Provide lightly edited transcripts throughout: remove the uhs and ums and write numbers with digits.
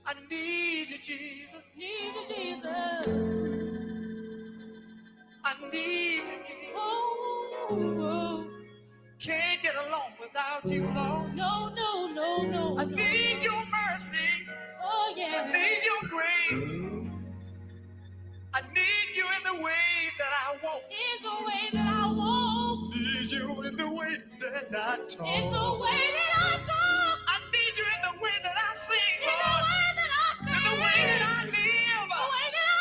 I need you, Jesus. Need you, Jesus. I need you, Jesus. Oh, Can't get along without you, Lord. no, no, no, no. I need your mercy. Oh, yeah. I need your grace. I need you in the way that I walk. In the way that I walk. Need you in the way that I talk. In the way that I talk. I need you in the way that I sing, In the Lord. way that I sing. In the way that I live. The way that I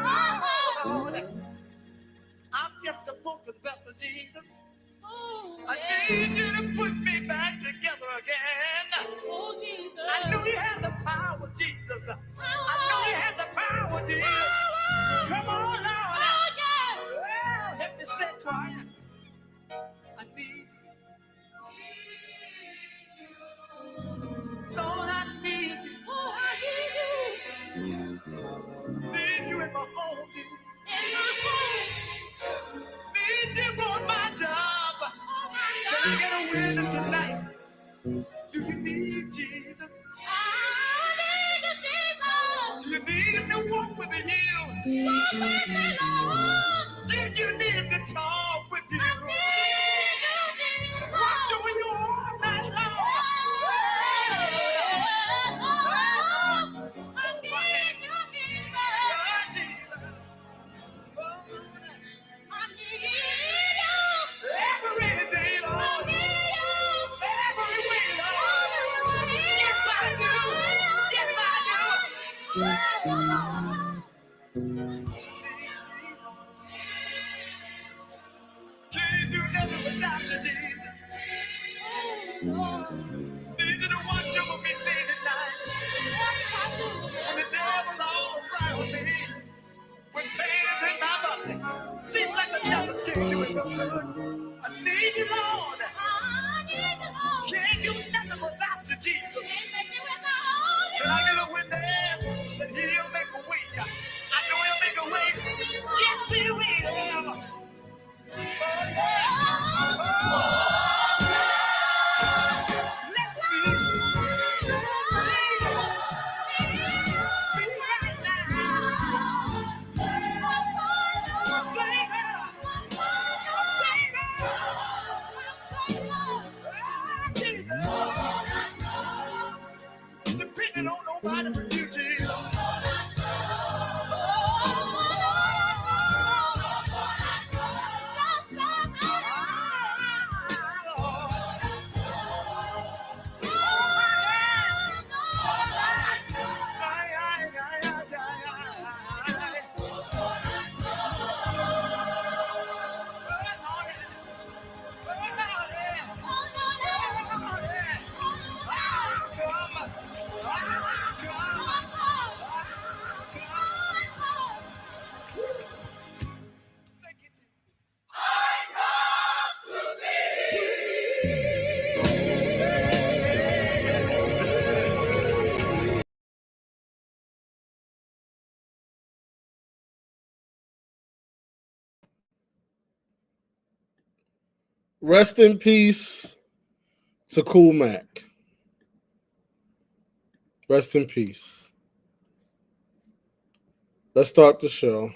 live. Oh, Lord, I'm just a broken vessel, Jesus. oh, I yeah. need you to put me back together again. Oh, Jesus. I know you have the power, Jesus. I know you have the power, Jesus. Come on, Lord. Oh, yeah. Well, help me say quiet. I need you. Lord, I need you. Oh, I need you. Need you in my home, Jesus. In my home. Need you on my job. Oh, my Can I God. get a witness tonight? Do you need Jesus? I need you, Jesus. Do you need him to walk with you? Walk with me, Lord. Did you need him to talk with you? I need you, Jesus. Watch over you all night long. I need you, Jesus. Lord Jesus. Oh, I need you. every day, I Lord. need you. Every way, Lord. Yes, I do. Yes, I do. Can't do nothing without you, Jesus. Need you to watch over me late at night. When the devil's all around me. When pain's in my body. Seems like the devil's can't do it no good. I need you, Lord. Can't do nothing without you, Jesus. Can I get a witness that he'll make a way? I know he'll make a way. Yes, he will. Oh, yeah. Oh, let's be right now. Sing it. Sing it. Jesus. Depending on nobody but you, Jesus. Rest in peace to Cool Mac. Rest in peace. Let's start the show.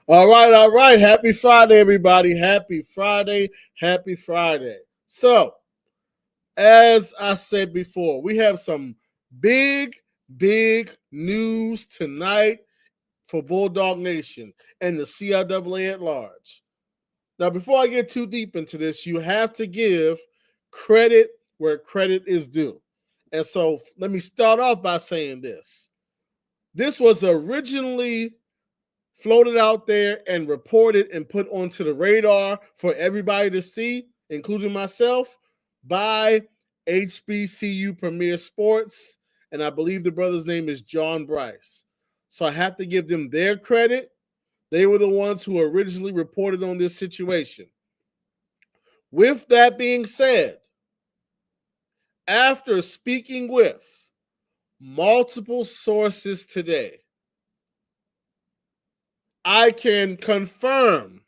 All right. Happy Friday, everybody. Happy Friday. So, as I said before, we have some big news tonight for Bulldog Nation and the CIAA at large. Now, before I get too deep into this, you have to give credit where credit is due. And so let me start off by saying this. This was originally floated out there and reported and put onto the radar for everybody to see, including myself, by HBCU Premier Sports. And I believe the brother's name is John Bryce. So I have to give them their credit. They were the ones who originally reported on this situation. With that being said, after speaking with multiple sources today, I can confirm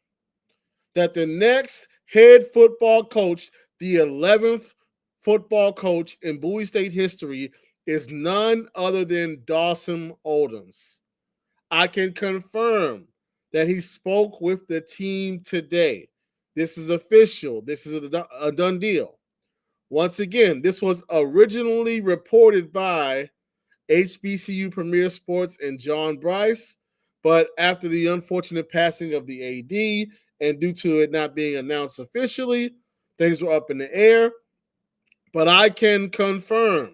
that the next head football coach, the 11th football coach in Bowie State history, is none other than Dawson Oldhams. I can confirm that he spoke with the team today. This is official. This is a done deal. Once again, this was originally reported by HBCU Premier Sports and John Bryce, but after the unfortunate passing of the AD and due to it not being announced officially, things were up in the air. But I can confirm,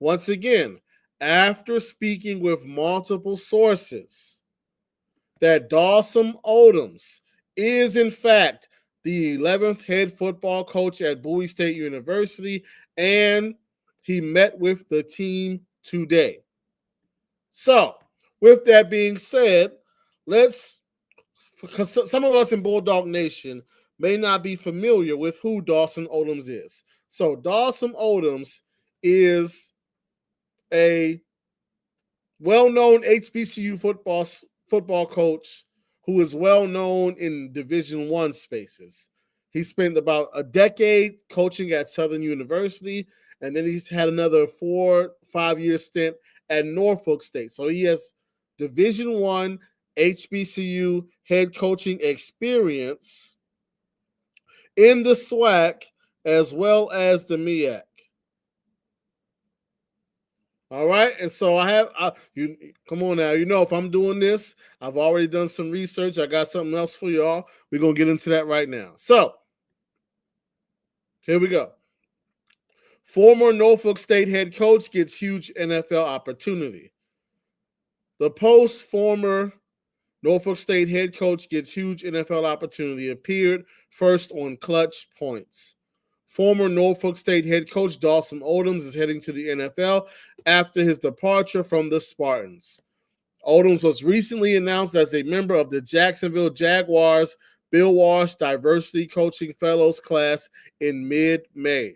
once again, after speaking with multiple sources, that Dawson Oldhams is, in fact, the 11th head football coach at Bowie State University, and he met with the team today. So, with that being said, let's, because some of us in Bulldog Nation may not be familiar with who Dawson Oldhams is. So, Dawson Oldhams is a well-known HBCU football coach who is well known in Division I spaces. He spent about a decade coaching at Southern University, and then he's had another 4-5 year stint at Norfolk State. So he has Division I HBCU head coaching experience in the SWAC as well as the MEAC. All right, and so you come on now. You know, if I'm doing this, I've already done some research. I got something else for y'all. We're gonna get into that right now. So here we go. Former Norfolk State head coach gets huge NFL opportunity. The former Norfolk State head coach gets huge NFL opportunity appeared first on Clutch Points. Former Norfolk State head coach Dawson Oldhams is heading to the NFL after his departure from the Spartans. Oldhams was recently announced as a member of the Jacksonville Jaguars Bill Walsh Diversity Coaching Fellows class in mid-May.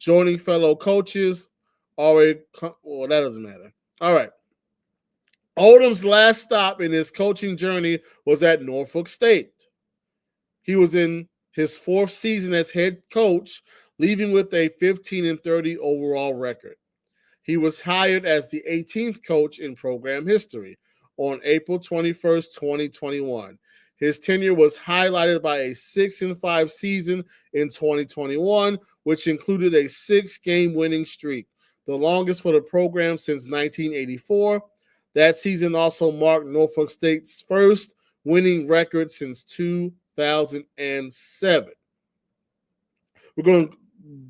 Joining fellow coaches that doesn't matter. All right. Oldham's last stop in his coaching journey was at Norfolk State. He was in his fourth season as head coach, leaving with a 15-30 overall record. He was hired as the 18th coach in program history on April 21st, 2021. His tenure was highlighted by a 6-5 season in 2021, which included a 6-game winning streak, the longest for the program since 1984. That season also marked Norfolk State's first winning record since 2007. We're going to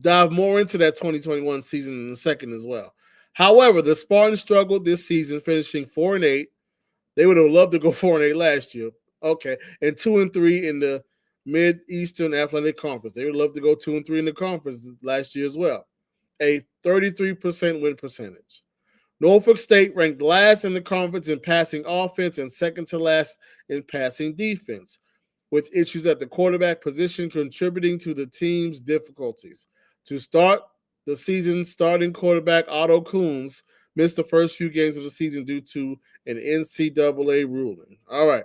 dive more into that 2021 season in a second as well. However, the Spartans struggled this season, finishing 4-8. They would have loved to go 4-8 last year. Okay, and 2-3 in the Mid-Eastern Athletic Conference. They would love to go 2-3 in the conference last year as well. A 33% win percentage. Norfolk State ranked last in the conference in passing offense and second to last in passing defense, with issues at the quarterback position contributing to the team's difficulties. To start the season, starting quarterback Otto Coons missed the first few games of the season due to an NCAA ruling. All right.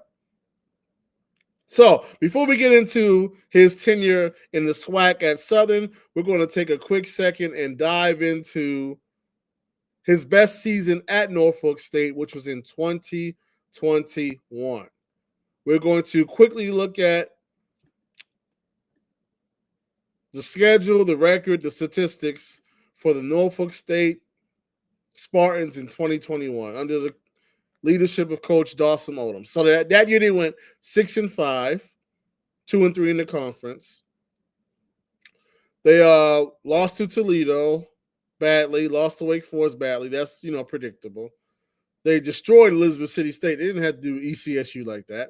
So before we get into his tenure in the SWAC at Southern, we're going to take a quick second and dive into his best season at Norfolk State, which was in 2021. We're going to quickly look at the schedule, the record, the statistics for the Norfolk State Spartans in 2021 under the leadership of Coach Dawson Oldhams. So that year they went 6-5, 2-3 in the conference. They lost to Toledo badly, lost to Wake Forest badly. That's predictable. They destroyed Elizabeth City State. They didn't have to do ECSU like that.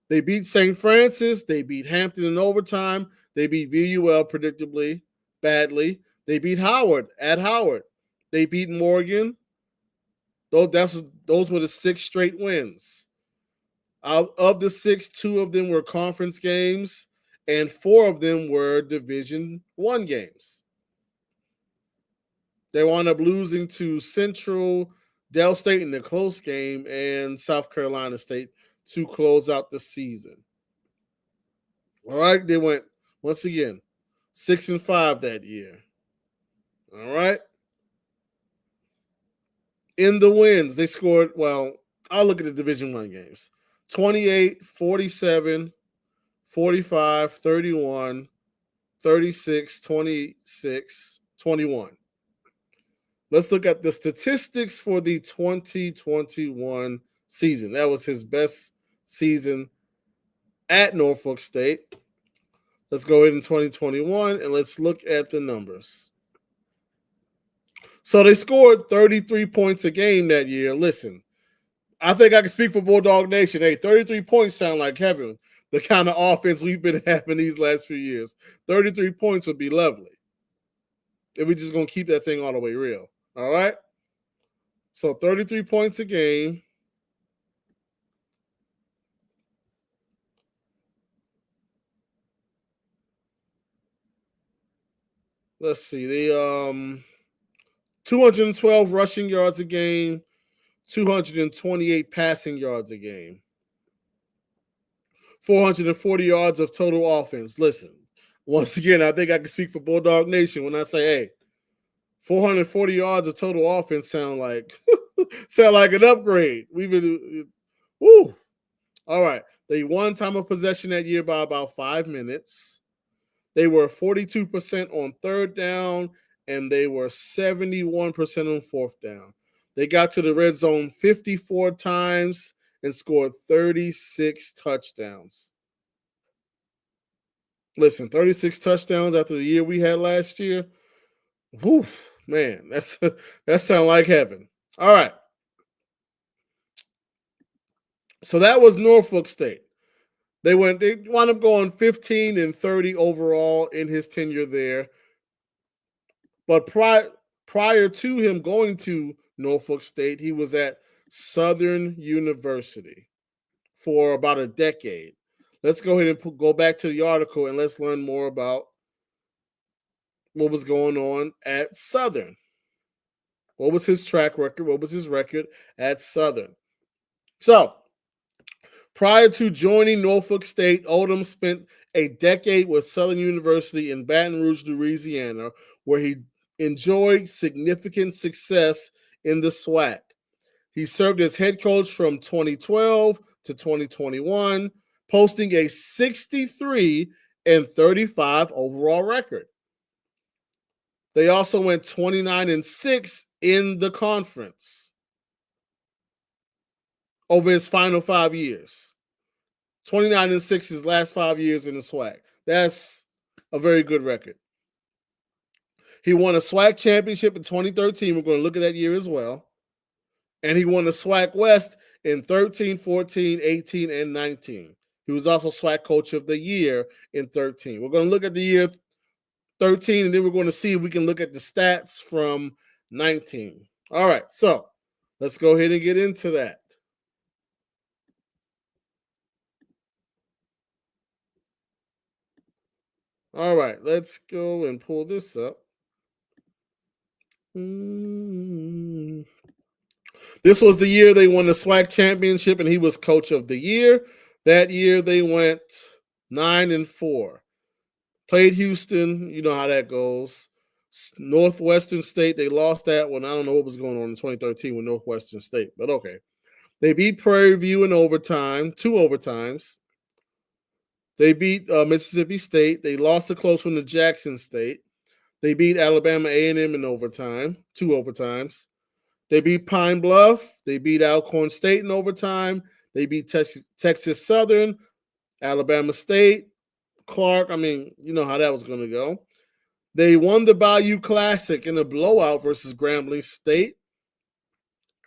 They beat St. Francis. They beat Hampton in overtime. They beat VUL predictably, badly. They beat Howard at Howard. They beat Morgan. Those were the 6 straight wins. Out of the 6, 2 of them were conference games, and 4 of them were Division I games. They wound up losing to Central, Dell State in the close game, and South Carolina State to close out the season. All right, they went once again 6-5 that year. All right. In the wins, they scored, well, I'll look at the Division I games. 28, 47, 45, 31, 36, 26, 21. Let's look at the statistics for the 2021 season. That was his best season at Norfolk State. Let's go ahead in 2021 and let's look at the numbers. So they scored 33 points a game that year. Listen, I think I can speak for Bulldog Nation. Hey, 33 points sound like heaven. The kind of offense we've been having these last few years. 33 points would be lovely if we're just going to keep that thing all the way real. All right? So 33 points a game. Let's see. They 212 rushing yards a game, 228 passing yards a game. 440 yards of total offense. Listen, once again, I think I can speak for Bulldog Nation when I say, hey, 440 yards of total offense sound like an upgrade. We've been, woo. All right. They won time of possession that year by about 5 minutes. They were 42% on third down, and they were 71% on fourth down. They got to the red zone 54 times and scored 36 touchdowns. Listen, 36 touchdowns after the year we had last year. Whew, man, that sounds like heaven. All right. So that was Norfolk State. They wound up going 15-30 overall in his tenure there. But prior to him going to Norfolk State, he was at Southern University for about a decade. Let's go ahead and go back to the article and let's learn more about what was going on at Southern. What was his track record? What was his record at Southern? So, prior to joining Norfolk State, Odom spent a decade with Southern University in Baton Rouge, Louisiana, where he enjoyed significant success in the SWAC. He served as head coach from 2012 to 2021, posting a 63-35 overall record. They also went 29-6 in the conference over his final 5 years. 29-6 his last 5 years in the SWAC. That's a very good record. He won a SWAC championship in 2013. We're going to look at that year as well. And he won the SWAC West in 13, 14, 18, and 19. He was also SWAC Coach of the Year in 13. We're going to look at the year 13, and then we're going to see if we can look at the stats from 19. All right, so let's go ahead and get into that. All right, let's go and pull this up. This was the year they won the SWAC championship, and he was coach of the year. That year they went 9-4. Played Houston, you know how that goes. Northwestern State, they lost that one. I don't know what was going on in 2013 with Northwestern State, but okay. They beat Prairie View in overtime, 2 overtimes. They beat Mississippi State. They lost a close one to Jackson State. They beat Alabama A&M in overtime, 2 overtimes. They beat Pine Bluff. They beat Alcorn State in overtime. They beat Texas Southern, Alabama State, Clark. I mean, you know how that was going to go. They won the Bayou Classic in a blowout versus Grambling State.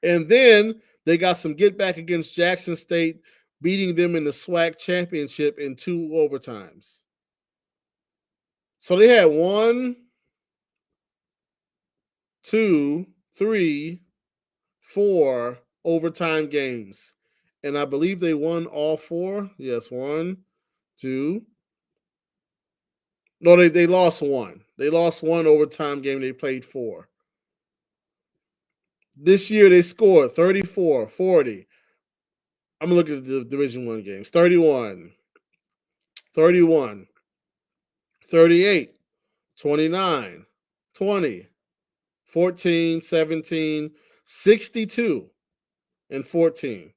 And then they got some get back against Jackson State, beating them in the SWAC championship in 2 overtimes. So they had 1, 2, 3, 4 overtime games. And I believe they won all 4. Yes, 1, 2. No, they lost 1. They lost 1 overtime game. They played 4. This year they scored 34, 40. I'm going to look at the Division 1 games. 31, 31, 38, 29, 20, 14, 17, 62, and 14.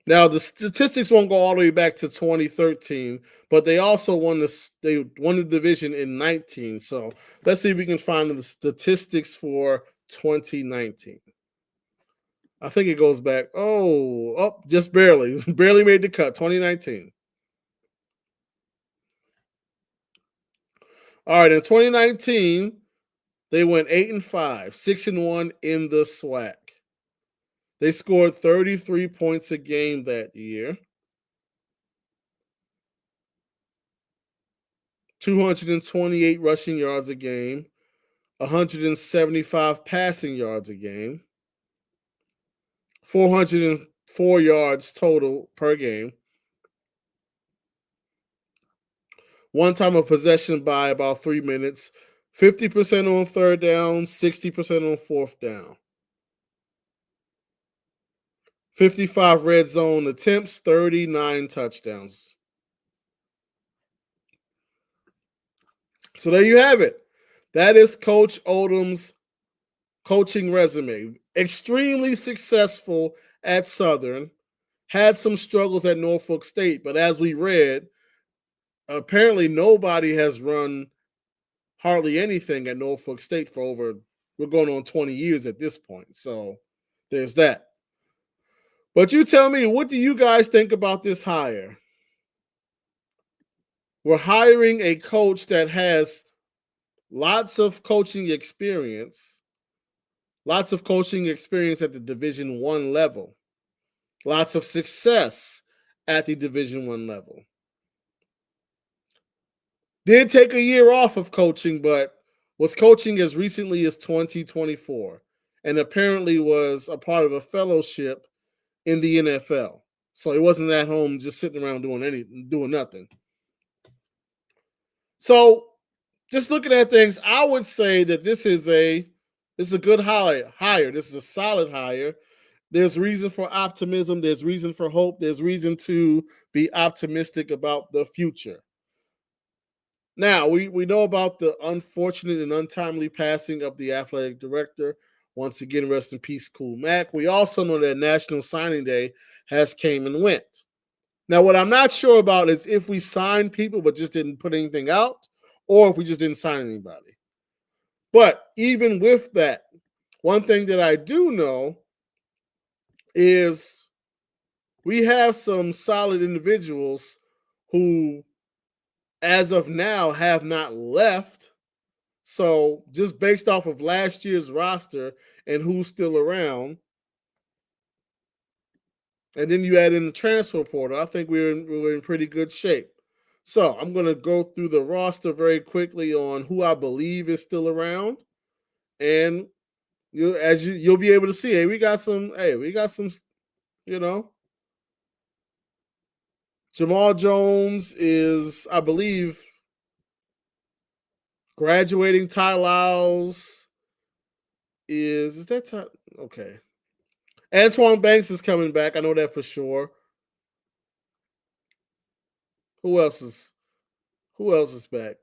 Now the statistics won't go all the way back to 2013, but they also won the division in 19. So let's see if we can find the statistics for 2019. I think it goes back. Just barely, barely made the cut. 2019. All right, in 2019, they went 8-5, 6-1 in the SWAC. They scored 33 points a game that year. 228 rushing yards a game, 175 passing yards a game, 404 yards total per game. One time of possession by about 3 minutes, 50% on third down, 60% on fourth down. 55 red zone attempts, 39 touchdowns. So there you have it. That is Coach Odom's coaching resume. Extremely successful at Southern. Had some struggles at Norfolk State, but as we read, apparently nobody has run hardly anything at Norfolk State for we're going on 20 years at this point. So there's that. But you tell me, what do you guys think about this hire? We're hiring a coach that has lots of coaching experience at the Division I level, lots of success at the Division I level. Did take a year off of coaching, but was coaching as recently as 2024, and apparently was a part of a fellowship in the NFL. So he wasn't at home just sitting around doing nothing. So just looking at things, I would say that this is a good hire. This is a solid hire. There's reason for optimism. There's reason for hope. There's reason to be optimistic about the future. Now, we know about the unfortunate and untimely passing of the athletic director. Once again, rest in peace, Cool Mac. We also know that National Signing Day has came and went. Now, what I'm not sure about is if we signed people but just didn't put anything out, or if we just didn't sign anybody. But even with that, one thing that I do know is we have some solid individuals who, as of now, have not left. So just based off of last year's roster and who's still around, and then you add in the transfer portal, I think we're in pretty good shape. So I'm going to go through the roster very quickly on who I believe is still around, and you'll be able to see. We got some. Jamal Jones is, I believe, graduating. Ty Lyles is that Ty? Okay. Antoine Banks is coming back. I know that for sure. Who else is back?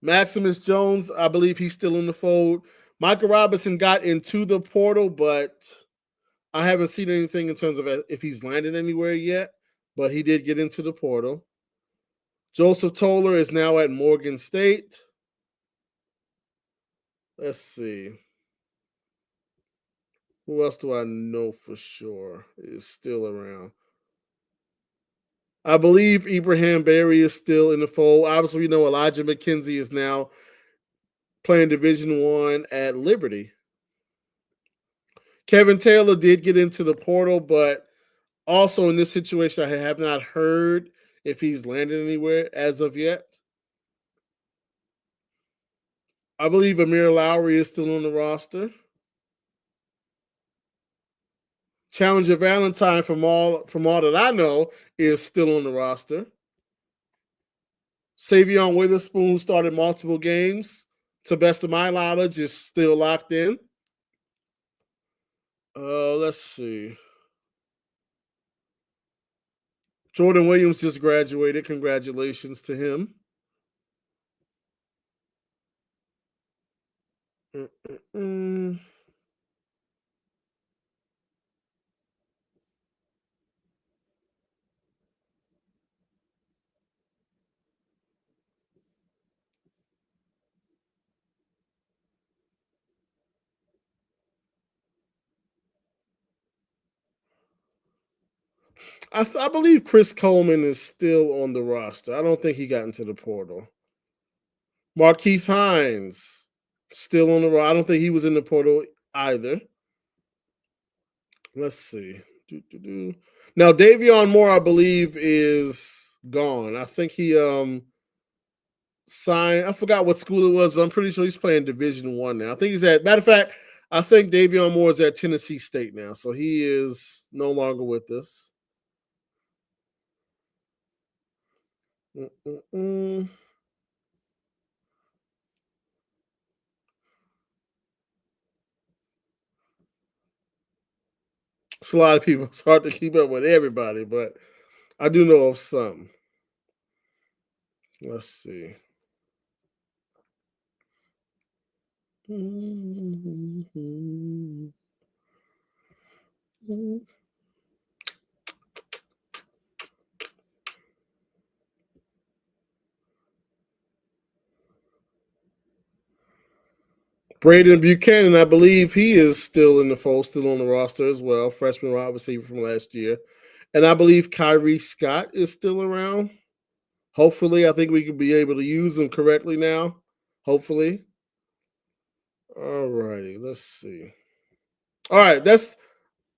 Maximus Jones, I believe he's still in the fold. Michael Robinson got into the portal, but I haven't seen anything in terms of if he's landed anywhere yet, but he did get into the portal. Joseph Toller is now at Morgan State. Let's see. Who else do I know for sure is still around? I believe Ibrahim Berry is still in the fold. Obviously, we know Elijah McKenzie is now playing Division I at Liberty. Kevin Taylor did get into the portal, but also in this situation, I have not heard if he's landed anywhere as of yet. I believe Amir Lowry is still on the roster. Challenger Valentine, from all that I know, is still on the roster. Savion Witherspoon started multiple games. To best of my knowledge, is still locked in. Let's see. Jordan Williams just graduated. Congratulations to him. I believe Chris Coleman is still on the roster. I don't think he got into the portal. Markeith Hines still on the roster. I don't think he was in the portal either. Let's see. Now Davion Moore, I believe, is gone. I think he signed. I forgot what school it was, but I'm pretty sure he's playing Division I now. I think he's at. Matter of fact, I think Davion Moore is at Tennessee State now, so he is no longer with us. It's a lot of people. It's hard to keep up with everybody, but I do know of some. Let's see. Braden Buchanan, I believe he is still in the fold, still on the roster as well. Freshman wide receiver from last year. And I believe Kyrie Scott is still around. Hopefully, I think we can be able to use him correctly now. Hopefully. All righty, let's see. All right, that's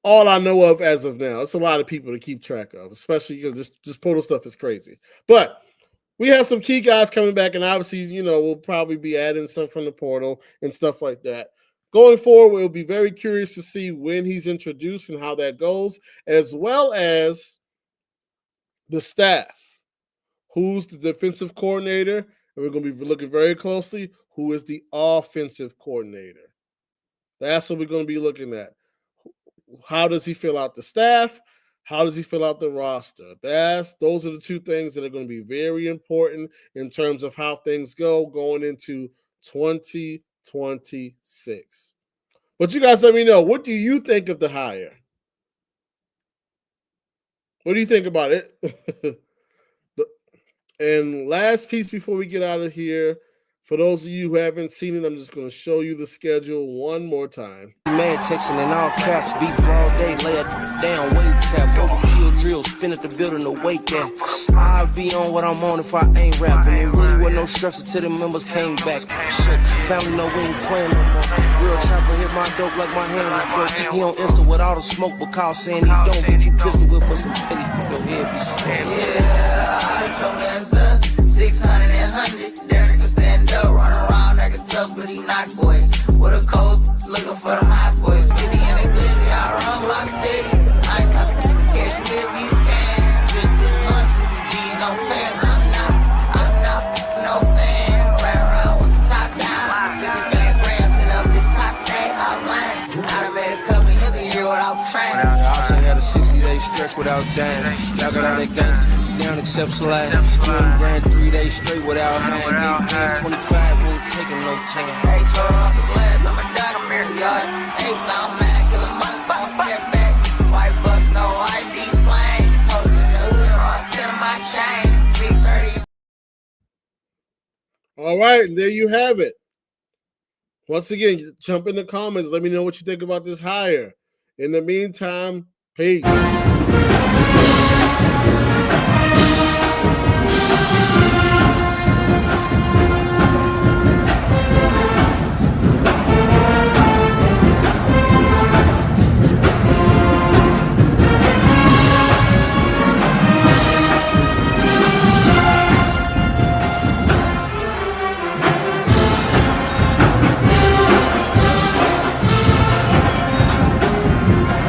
all I know of as of now. It's a lot of people to keep track of, especially because this portal stuff is crazy. But we have some key guys coming back, and obviously, we'll probably be adding some from the portal and stuff like that. Going forward, we'll be very curious to see when he's introduced and how that goes, as well as the staff. Who's the defensive coordinator? And we're going to be looking very closely. Who is the offensive coordinator? That's what we're going to be looking at. How does he fill out the staff? How does he fill out the roster? Those are the two things that are going to be very important in terms of how things go going into 2026. But you guys let me know, what do you think of the hire? What do you think about it? And last piece before we get out of here, for those of you who haven't seen it, I'm just going to show you the schedule one more time. Man texting in all caps, beat broad day, lay it down, weight cap, overkill drill, spin at the building to wake at. I'll be on what I'm on if I ain't rapping. It really wasn't no structure till the members came back. Shit, family know we ain't playing no more. Real trapper hit my dope like my hand was broke. He on Insta with all the smoke, but call saying he don't. Get you pistol whip for some petty. Go ahead, be strong. Yeah, I told me it's 600 and 100. There nigga stand up, run around like a tough, but he not boy. With a coat, looking for them hot boys. 50 in the glizzy, I run my city. I stop it, catch me if you can. Just this month, 60 G's on fans. I'm not no fan. Right around with the top down. 60 grams and up this top say outline. I done made a couple years a year without training. I had a 60-day stretch without dying. Y'all got all that gangsta down except slide. You ain't ran 3 days straight without hang. Gave 25, we ain't taking no time. Hey, throw off the glass, I'm a dog, I'm here, yard. Hey, I'm mad, kill a month, don't step back. White bucks, no ID splang. Posted in the hood, on 10 of my chain. Big 30. All right, and there you have it. Once again, jump in the comments. Let me know what you think about this hire. In the meantime, peace.